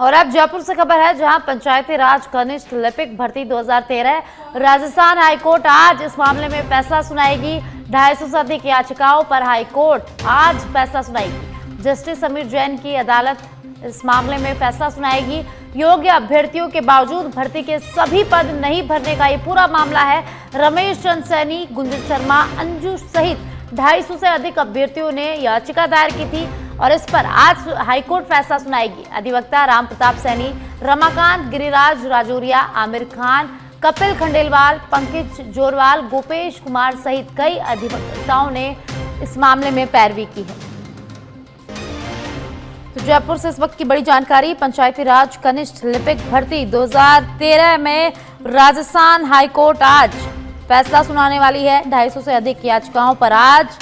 और अब जयपुर से खबर है, जहां पंचायती राज कनिष्ठ लिपिक भर्ती 2013 राजस्थान हाईकोर्ट आज इस मामले में फैसला सुनाएगी। 250 से अधिक याचिकाओं पर हाईकोर्ट आज फैसला सुनाएगी। जस्टिस समीर जैन की अदालत इस मामले में फैसला सुनाएगी। योग्य अभ्यर्थियों के बावजूद भर्ती के सभी पद नहीं भरने का ये पूरा मामला है। रमेश चंद्र सैनी, गुंजन शर्मा, अंजू सहित 250 से अधिक अभ्यर्थियों ने याचिका दायर की थी और इस पर आज हाईकोर्ट फैसला सुनाएगी। अधिवक्ता राम प्रताप सैनी, रमाकांत, गिरिराज राजौरिया, आमिर खान, कपिल खंडेलवाल, पंकज जोरवाल, गोपेश कुमार सहित कई अधिवक्ताओं ने इस मामले में पैरवी की है। तो जयपुर से इस वक्त की बड़ी जानकारी। पंचायती राज कनिष्ठ लिपिक भर्ती 2013 में राजस्थान हाईकोर्ट आज फैसला सुनाने वाली है। 250 से अधिक याचिकाओं पर आज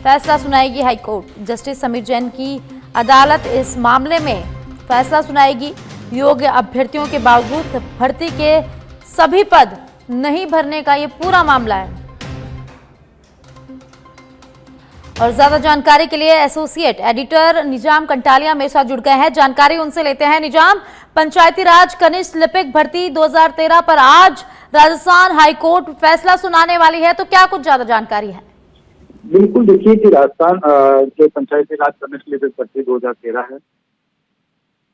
फैसला सुनाएगी हाईकोर्ट। जस्टिस समीर जैन की अदालत इस मामले में फैसला सुनाएगी। योग्य अभ्यर्थियों के बावजूद भर्ती के सभी पद नहीं भरने का ये पूरा मामला है। और ज्यादा जानकारी के लिए एसोसिएट एडिटर निजाम कंटालिया मेरे साथ जुड़ गए हैं। जानकारी उनसे लेते हैं। निजाम, पंचायती राज कनिष्ठ लिपिक भर्ती 2013 पर आज राजस्थान हाईकोर्ट फैसला सुनाने वाली है, तो क्या कुछ ज्यादा जानकारी है? बिल्कुल, देखिए कि राजस्थान जो पंचायती राज कनिष्ठ लिपिक भर्ती 2013 है,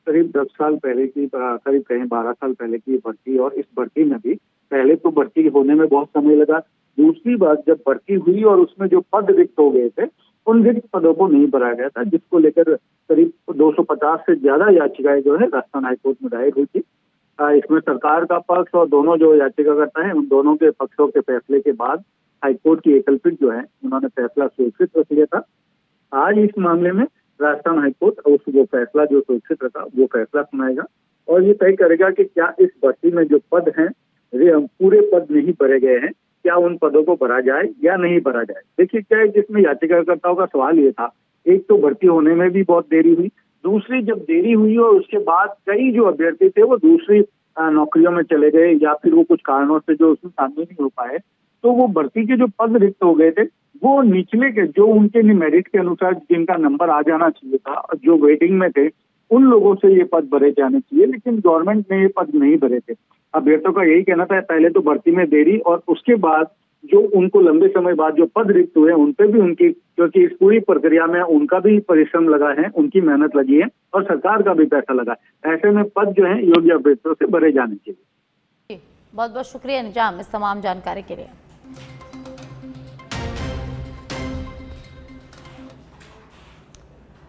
करीब 10 साल पहले की, करीब कहीं 12 साल पहले की भर्ती। और इस भर्ती में भी पहले तो भर्ती होने में बहुत समय लगा। दूसरी बात, जब भर्ती हुई और उसमें जो पद रिक्त हो गए थे, उन रिक्त पदों को नहीं भरा गया था, जिसको लेकर करीब 250 से ज्यादा याचिकाएं जो है राजस्थान हाईकोर्ट में दायर हुई थी। इसमें सरकार का पक्ष और दोनों जो याचिकाकर्ता हैं, उन दोनों के पक्षों के फैसले के बाद हाईकोर्ट की एकल पीठ जो है, उन्होंने फैसला सुरक्षित रख लिया था। आज इस मामले में राजस्थान हाईकोर्ट वो फैसला जो सुरक्षित रखा, वो फैसला सुनाएगा और ये तय करेगा कि क्या इस भर्ती में जो पद हैं, पूरे पद नहीं भरे गए हैं, क्या उन पदों को भरा जाए या नहीं भरा जाए। देखिए क्या है, जिसमें याचिकाकर्ताओं का सवाल ये था, एक तो भर्ती होने में भी बहुत देरी हुई, दूसरी जब देरी हुई और उसके बाद कई जो अभ्यर्थी थे वो दूसरी नौकरियों में चले गए या फिर वो कुछ कारणों से जो उसमें शामिल नहीं हो पाए, तो वो भर्ती के जो पद रिक्त हो गए थे, वो निचले के जो उनके मेरिट के अनुसार जिनका नंबर आ जाना चाहिए था और जो वेटिंग में थे, उन लोगों से ये पद भरे जाने चाहिए, लेकिन गवर्नमेंट ने ये पद नहीं भरे थे। अभ्यर्थियों का यही कहना था, पहले तो भर्ती में देरी और उसके बाद जो उनको लंबे समय बाद जो पद रिक्त हुए उन पे भी उनकी, क्योंकि इस पूरी प्रक्रिया में उनका भी परिश्रम लगा है, उनकी मेहनत लगी है और सरकार का भी पैसा लगा है। ऐसे में पद जो है योग्य अभ्यर्थियों से भरे जाने चाहिए। बहुत बहुत शुक्रिया निजाम इस तमाम जानकारी के लिए।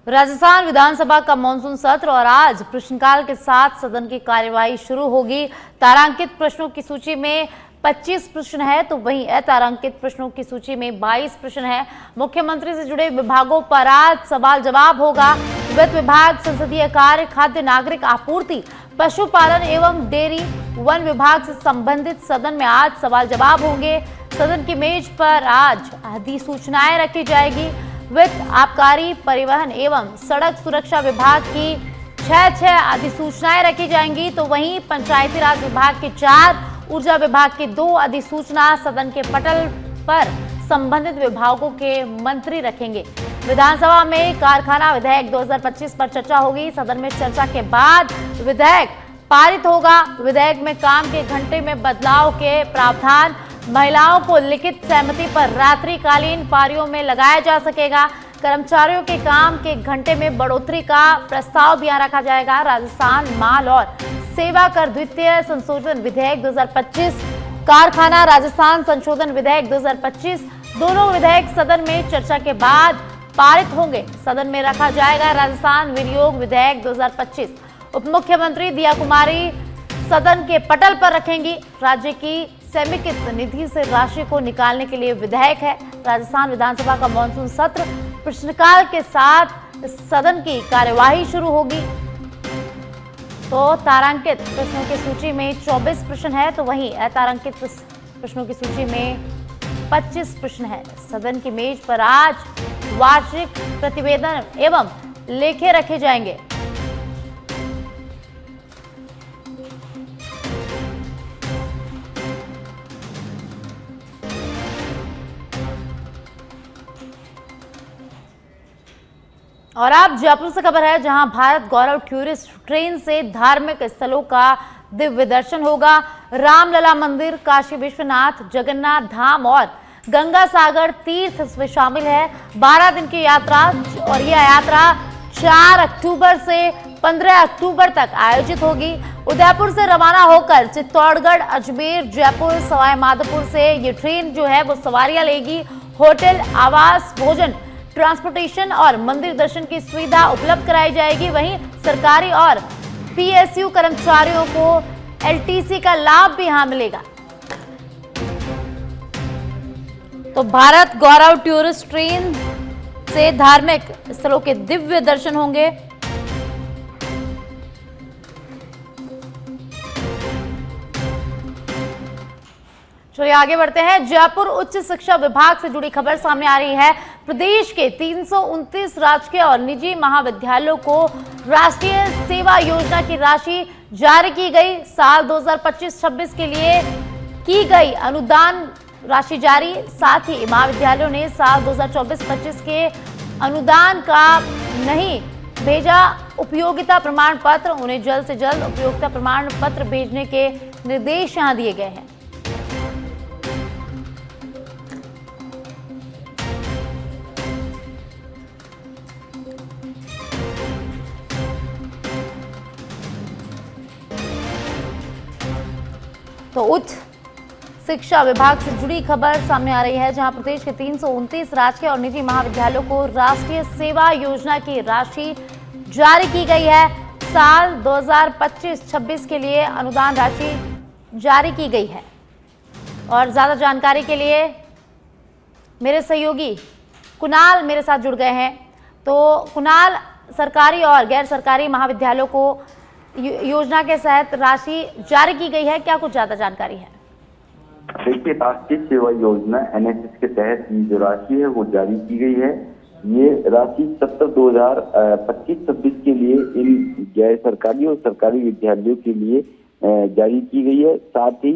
राजस्थान विधानसभा का मानसून सत्र और आज प्रश्नकाल के साथ सदन की कार्यवाही शुरू होगी। तारांकित प्रश्नों की सूची में 25 प्रश्न है, तो वहीं अतारांकित प्रश्नों की सूची में 22 प्रश्न है। मुख्यमंत्री से जुड़े विभागों पर आज सवाल जवाब होगा। वित्त विभाग, संसदीय कार्य, खाद्य नागरिक आपूर्ति, पशुपालन एवं डेयरी, वन विभाग से संबंधित सदन में आज सवाल जवाब होंगे। सदन की मेज पर आज अधिसूचनाएं रखी जाएगी। वित्त, आबकारी, परिवहन एवं सड़क सुरक्षा विभाग की 6 अधिसूचनाएं रखी जाएंगी, तो वहीं पंचायती राज विभाग की 4, ऊर्जा विभाग की 2 अधिसूचना सदन के पटल पर संबंधित विभागों के मंत्री रखेंगे। विधानसभा में कारखाना विधेयक 2025 पर चर्चा होगी। सदन में चर्चा के बाद विधेयक पारित होगा। विधेयक में काम के घंटे में बदलाव के प्रावधान, महिलाओं को लिखित सहमति पर रात्रिकालीन पारियों में लगाया जा सकेगा। कर्मचारियों के काम के घंटे में बढ़ोतरी का प्रस्ताव भी रखा जाएगा। राजस्थान माल और सेवा कर द्वितीय संशोधन विधेयक 2025, कारखाना राजस्थान संशोधन विधेयक 2025, दोनों विधेयक सदन में चर्चा के बाद पारित होंगे। सदन में रखा जाएगा राजस्थान विनियोग विधेयक 2025। उप मुख्यमंत्री दिया कुमारी सदन के पटल पर रखेंगी। राज्य की समेकित निधि से राशि को निकालने के लिए विधेयक है। राजस्थान विधानसभा का मानसून सत्र प्रश्नकाल के साथ सदन की कार्यवाही शुरू होगी। तो तारांकित प्रश्नों की सूची में 24 प्रश्न है, तो वहीं अतारांकित प्रश्नों की सूची में 25 प्रश्न है। सदन की मेज पर आज वार्षिक प्रतिवेदन एवं लेखे रखे जाएंगे। और आप जयपुर से खबर है, जहां भारत गौरव टूरिस्ट ट्रेन से धार्मिक स्थलों का दिव्य दर्शन होगा। रामलला मंदिर, काशी विश्वनाथ, जगन्नाथ धाम और गंगा सागर तीर्थ इसमें शामिल है। 12 दिन की यात्रा और यह यात्रा 4 अक्टूबर से 15 अक्टूबर तक आयोजित होगी। उदयपुर से रवाना होकर चित्तौड़गढ़, अजमेर, जयपुर, सवाई माधोपुर से ये ट्रेन जो है वो सवारियां लेगी। होटल, आवास, भोजन, ट्रांसपोर्टेशन और मंदिर दर्शन की सुविधा उपलब्ध कराई जाएगी। वहीं सरकारी और पीएसयू कर्मचारियों को एलटीसी का लाभ भी यहां मिलेगा। तो भारत गौरव टूरिस्ट ट्रेन से धार्मिक स्थलों के दिव्य दर्शन होंगे। चलिए आगे बढ़ते हैं। जयपुर उच्च शिक्षा विभाग से जुड़ी खबर सामने आ रही है। प्रदेश के 329 राजकीय और निजी महाविद्यालयों को राष्ट्रीय सेवा योजना की राशि जारी की गई। साल 2025-26 के लिए की गई अनुदान राशि जारी। साथ ही महाविद्यालयों ने साल 2024-25 के अनुदान का नहीं भेजा उपयोगिता प्रमाण पत्र, उन्हें जल्द से जल्द उपयोगिता प्रमाण पत्र भेजने के निर्देश यहां दिए गए हैं। तो उच्च शिक्षा विभाग से जुड़ी खबर सामने आ रही है, जहां प्रदेश के 329 राजकीय और निजी महाविद्यालयों को राष्ट्रीय सेवा योजना की राशि जारी की गई है। साल 2025-26 के लिए अनुदान राशि जारी की गई है। और ज्यादा जानकारी के लिए मेरे सहयोगी कुणाल मेरे साथ जुड़ गए हैं। तो कुणाल, सरकारी और गैर सरकारी महाविद्यालयों को योजना के तहत राशि जारी की गई है, क्या कुछ ज्यादा जानकारी है? देखिए, राष्ट्रीय सेवा योजना एनएसएस के तहत ये जो राशि है वो जारी की गई है। ये राशि सत्र 2025-26 के लिए इन गैर सरकारी और सरकारी विद्यालयों के लिए जारी की गई है। साथ ही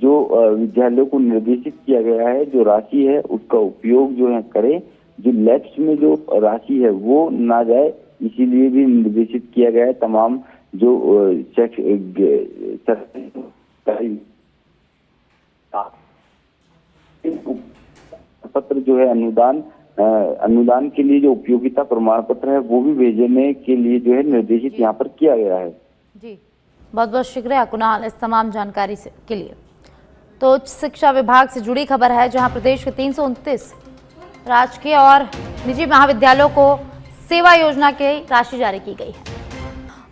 जो विद्यालयों को निर्देशित किया गया है, जो राशि है उसका उपयोग जो है करें, जो लैप्स में जो राशि है वो ना जाए, इसीलिए भी निर्देशित किया गया है। तमाम जो पत्र जो है अनुदान के लिए जो उपयोगिता प्रमाण पत्र है वो भी भेजने के लिए जो है निर्देशित यहाँ पर किया गया है। जी, बहुत बहुत शुक्रिया कुणाल इस तमाम जानकारी के लिए। तो उच्च शिक्षा विभाग से जुड़ी खबर है, जहां प्रदेश के 329 राजकीय और निजी महाविद्यालयों को सेवा योजना की राशि जारी की गई है।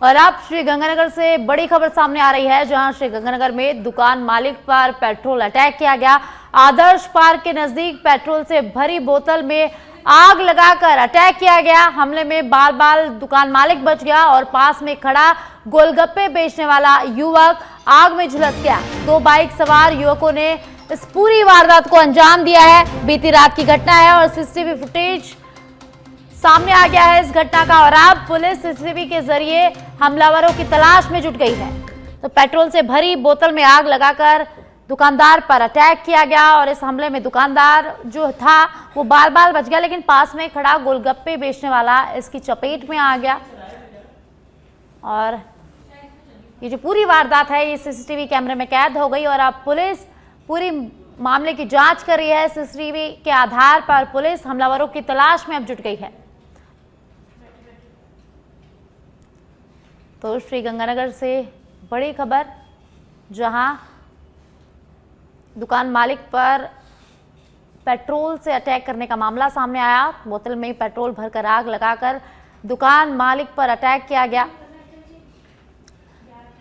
और अब श्रीगंगानगर से बड़ी खबर सामने आ रही है, जहां श्रीगंगानगर में दुकान मालिक पर पेट्रोल अटैक किया गया। आदर्श पार्क के नजदीक पेट्रोल से भरी बोतल में आग लगाकर अटैक किया गया। हमले में बाल बाल दुकान मालिक बच गया और पास में खड़ा गोलगप्पे बेचने वाला युवक आग में झुलस गया। 2 बाइक सवार युवकों ने इस पूरी वारदात को अंजाम दिया है। बीती रात की घटना है और सीसीटीवी फुटेज सामने आ गया है इस घटना का। और अब पुलिस सीसीटीवी के जरिए हमलावरों की तलाश में जुट गई है। तो पेट्रोल से भरी बोतल में आग लगाकर दुकानदार पर अटैक किया गया और इस हमले में दुकानदार जो था वो बाल बाल बच गया, लेकिन पास में खड़ा गोलगप्पे बेचने वाला इसकी चपेट में आ गया। और ये जो पूरी वारदात है ये सीसीटीवी कैमरे में कैद हो गई और अब पुलिस पूरी मामले की जांच कर रही है। सीसीटीवी के आधार पर पुलिस हमलावरों की तलाश में अब जुट गई है। तो श्रीगंगानगर से बड़ी खबर, जहां दुकान मालिक पर पेट्रोल से अटैक करने का मामला सामने आया। बोतल में पेट्रोल भरकर आग लगाकर दुकान मालिक पर अटैक किया गया।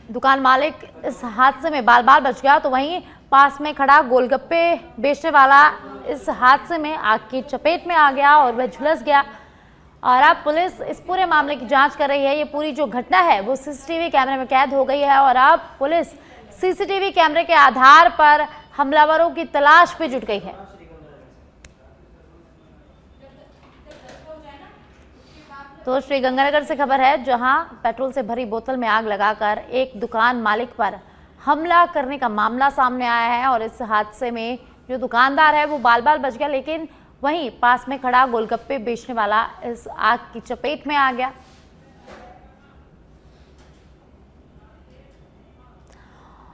दुकान मालिक इस हादसे में बाल बाल बच गया, तो वहीं पास में खड़ा गोलगप्पे बेचने वाला इस हादसे में आग की चपेट में आ गया और वह झुलस गया। और अब पुलिस इस पूरे मामले की जांच कर रही है। ये पूरी जो घटना है वो सीसीटीवी कैमरे में कैद हो गई है और अब पुलिस सीसीटीवी कैमरे के आधार पर हमलावरों की तलाश में जुट गई है। तो श्रीगंगानगर से खबर है, जहां पेट्रोल से भरी बोतल में आग लगाकर एक दुकान मालिक पर हमला करने का मामला सामने आया है और इस हादसे में जो दुकानदार है वो बाल बाल बच गया, लेकिन वहीं पास में खड़ा गोलगप्पे बेचने वाला इस आग की चपेट में आ गया।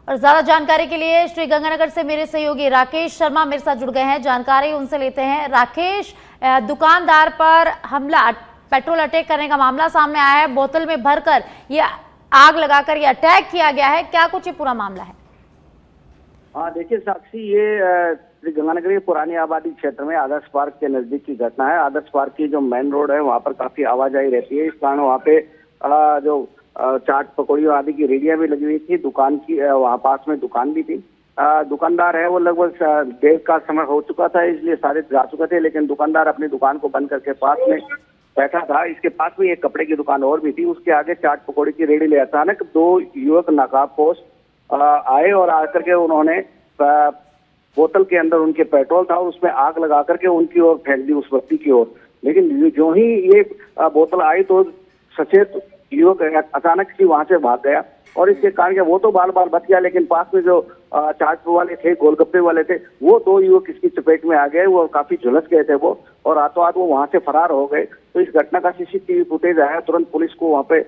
और ज्यादा जानकारी के लिए श्री गंगानगर से मेरे सहयोगी राकेश शर्मा मेरे साथ जुड़ गए हैं, जानकारी उनसे लेते हैं। राकेश, दुकानदार पर हमला, पेट्रोल अटैक करने का मामला सामने आया है, बोतल में भरकर ये आग लगाकर ये अटैक किया गया है, क्या कुछ ये पूरा मामला है? हाँ देखिए साक्षी, ये श्री गंगानगर के पुरानी आबादी क्षेत्र में आदर्श पार्क के नजदीक की घटना है। आदर्श पार्क की जो मेन रोड है वहाँ पर काफी आवाजाही रहती है, इस कारण वहाँ पे जो चाट पकौड़ी आदि की रेडियां भी लगी हुई थी, दुकान की वहाँ पास में दुकान भी थी। दुकानदार है वो लगभग देर का समय हो चुका था, इसलिए सारे जा चुके थे, लेकिन दुकानदार अपनी दुकान को बंद करके पास में बैठा था। इसके पास में एक कपड़े की दुकान और भी थी, उसके आगे चाट पकौड़ी की रेडी ले अचानक दो युवक नकाबपोश आए और आकर के उन्होंने बोतल के अंदर उनके पेट्रोल था और उसमें आग लगा करके उनकी ओर फेंक दी, उस व्यक्ति की ओर। लेकिन जो ही ये बोतल आई तो सचेत युवक अचानक से वहां से भाग गया और इसके कारण वो तो बाल बाल बच गया, लेकिन पास में जो चाट वाले थे, गोलगप्पे वाले थे, वो दो युवक इसकी चपेट में आ गए, वो काफी झुलस गए थे वो, और रातों रात वो वहां से फरार हो गए। तो इस घटना का सीसीटीवी फुटेज आया, तुरंत पुलिस को वहां पे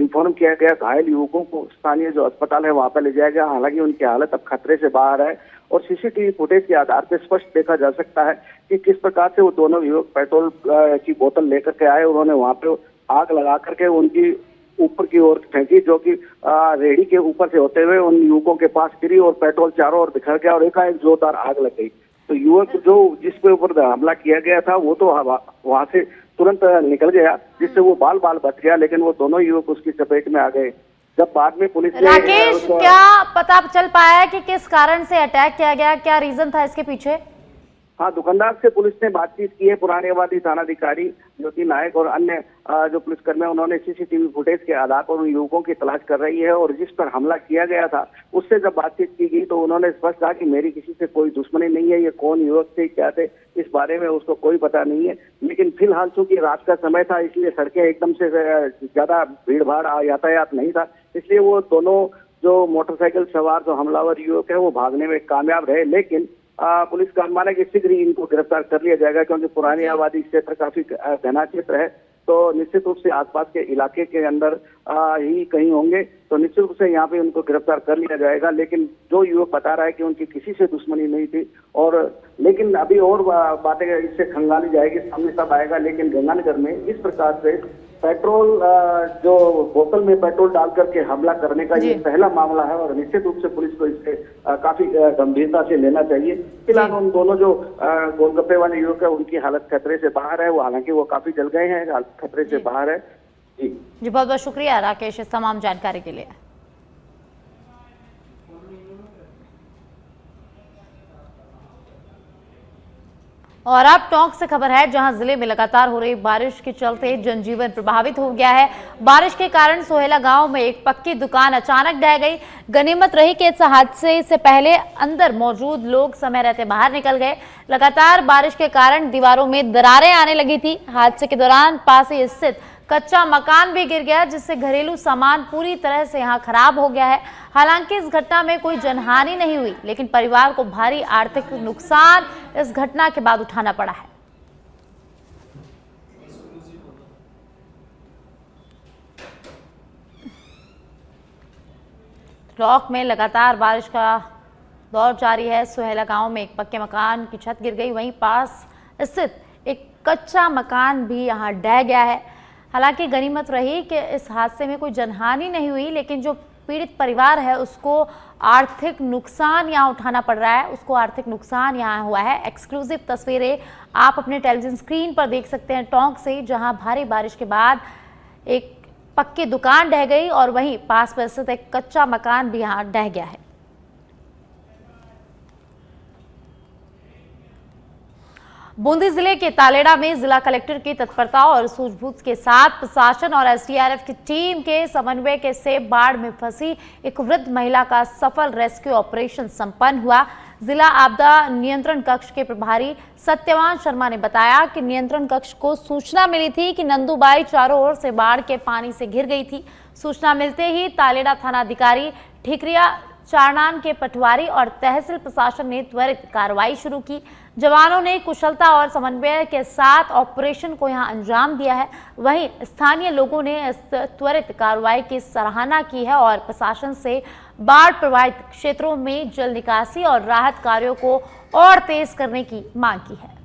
इन्फॉर्म किया गया। घायल युवकों को स्थानीय जो अस्पताल है वहां पे ले जाया गया, हालांकि उनकी हालत अब खतरे से बाहर है और सीसीटीवी फुटेज के आधार पर स्पष्ट देखा जा सकता है कि किस प्रकार से वो दोनों युवक पेट्रोल की बोतल लेकर के आए। उन्होंने वहां पे आग लगा करके उनकी ऊपर की ओर फेंकी, जो कि रेहड़ी के ऊपर से होते हुए उन युवकों के पास गिरी और पेट्रोल चारों ओर बिखर गया और एकाएक जोरदार आग लग गई। तो युवक जो जिसके ऊपर हमला किया गया था वो तो वहां से तुरंत निकल गया, जिससे वो बाल बाल बच गया, लेकिन वो दोनों युवक उसकी चपेट में आ गए। जब बाद में पुलिस ने राकेश, क्या पता चल पाया है कि किस कारण से अटैक किया गया, क्या रीजन था इसके पीछे? हाँ, दुकानदार से पुलिस ने बातचीत की है। पुरानी आबादी थानाधिकारी ज्योति नायक और अन्य जो पुलिसकर्मी है उन्होंने सीसीटीवी फुटेज के आधार पर उन युवकों की तलाश कर रही है और जिस पर हमला किया गया था उससे जब बातचीत की गई तो उन्होंने स्पष्ट कहा कि मेरी किसी से कोई दुश्मनी नहीं है, ये कौन युवक थे, क्या थे, इस बारे में उसको कोई पता नहीं है। लेकिन फिलहाल चूंकि रात का समय था इसलिए सड़कें एकदम से ज्यादा भीड़ भाड़ यातायात नहीं था, इसलिए वो दोनों जो मोटरसाइकिल सवार जो हमलावर युवक है वो भागने में कामयाब रहे। लेकिन पुलिस का अनुमान है कि शीघ्र ही इनको गिरफ्तार कर लिया जाएगा, क्योंकि पुरानी आबादी क्षेत्र काफी घना क्षेत्र है, तो निश्चित रूप से आसपास के इलाके के अंदर ही कहीं होंगे, तो निश्चित रूप से यहाँ पे उनको गिरफ्तार कर लिया जाएगा। लेकिन जो युवक बता रहा है कि उनकी किसी से दुश्मनी नहीं थी, और लेकिन अभी और बातें इससे खंगाली जाएगी, सामने सब आएगा। लेकिन गंगानगर में इस प्रकार से पेट्रोल जो बोतल में पेट्रोल डाल करके हमला करने का ये पहला मामला है और निश्चित रूप से पुलिस को इससे काफी गंभीरता से लेना चाहिए। फिलहाल उन दोनों जो गोलगप्पे वाले युवक है उनकी हालत खतरे से बाहर है, वो हालांकि वो काफी जल गए हैं, हालत खतरे से बाहर है। जी बहुत बहुत शुक्रिया राकेश इस तमाम जानकारी के लिए। और अब टोंक से खबर है, जहां जिले में लगातार हो रही बारिश के चलते जनजीवन प्रभावित हो गया है। बारिश के कारण सोहेला गांव में एक पक्की दुकान अचानक ढह गई। गनीमत रही कि इस हादसे से पहले अंदर मौजूद लोग समय रहते बाहर निकल गए। लगातार बारिश के कारण दीवारों में दरारें आने लगी थी। हादसे के दौरान पास ही स्थित कच्चा मकान भी गिर गया, जिससे घरेलू सामान पूरी तरह से यहां खराब हो गया है। हालांकि इस घटना में कोई जनहानि नहीं हुई, लेकिन परिवार को भारी आर्थिक नुकसान इस घटना के बाद उठाना पड़ा है। टोंक में लगातार बारिश का दौर जारी है। सोहेला गांव में एक पक्के मकान की छत गिर गई, वहीं पास स्थित एक कच्चा मकान भी यहां ढह गया है। हालांकि गनीमत रही कि इस हादसे में कोई जनहानि नहीं हुई, लेकिन जो पीड़ित परिवार है उसको आर्थिक नुकसान यहाँ उठाना पड़ रहा है, उसको आर्थिक नुकसान यहाँ हुआ है। एक्सक्लूसिव तस्वीरें आप अपने टेलीविजन स्क्रीन पर देख सकते हैं टोंक से, जहां भारी बारिश के बाद एक पक्की दुकान ढह गई और वहीं पास में स्थित एक कच्चा मकान भी यहाँ ढह गया है। बूंदी जिले के तालेड़ा में जिला कलेक्टर की तत्परता और सूझबूझ के साथ प्रशासन और एसडीआरएफ की टीम के समन्वय के से बाढ़ में फंसी एक वृद्ध महिला का सफल रेस्क्यू ऑपरेशन संपन्न हुआ। जिला आपदा नियंत्रण कक्ष के प्रभारी सत्यवान शर्मा ने बताया कि नियंत्रण कक्ष को सूचना मिली थी कि नंदूबाई चारों ओर से बाढ़ के पानी से घिर गई थी। सूचना मिलते ही तालेड़ा थानाधिकारी ठिकरिया चारनान के पटवारी और तहसील प्रशासन ने त्वरित कार्रवाई शुरू की। जवानों ने कुशलता और समन्वय के साथ ऑपरेशन को यहां अंजाम दिया है। वहीं स्थानीय लोगों ने इस त्वरित कार्रवाई की सराहना की है और प्रशासन से बाढ़ प्रभावित क्षेत्रों में जल निकासी और राहत कार्यों को और तेज करने की मांग की है।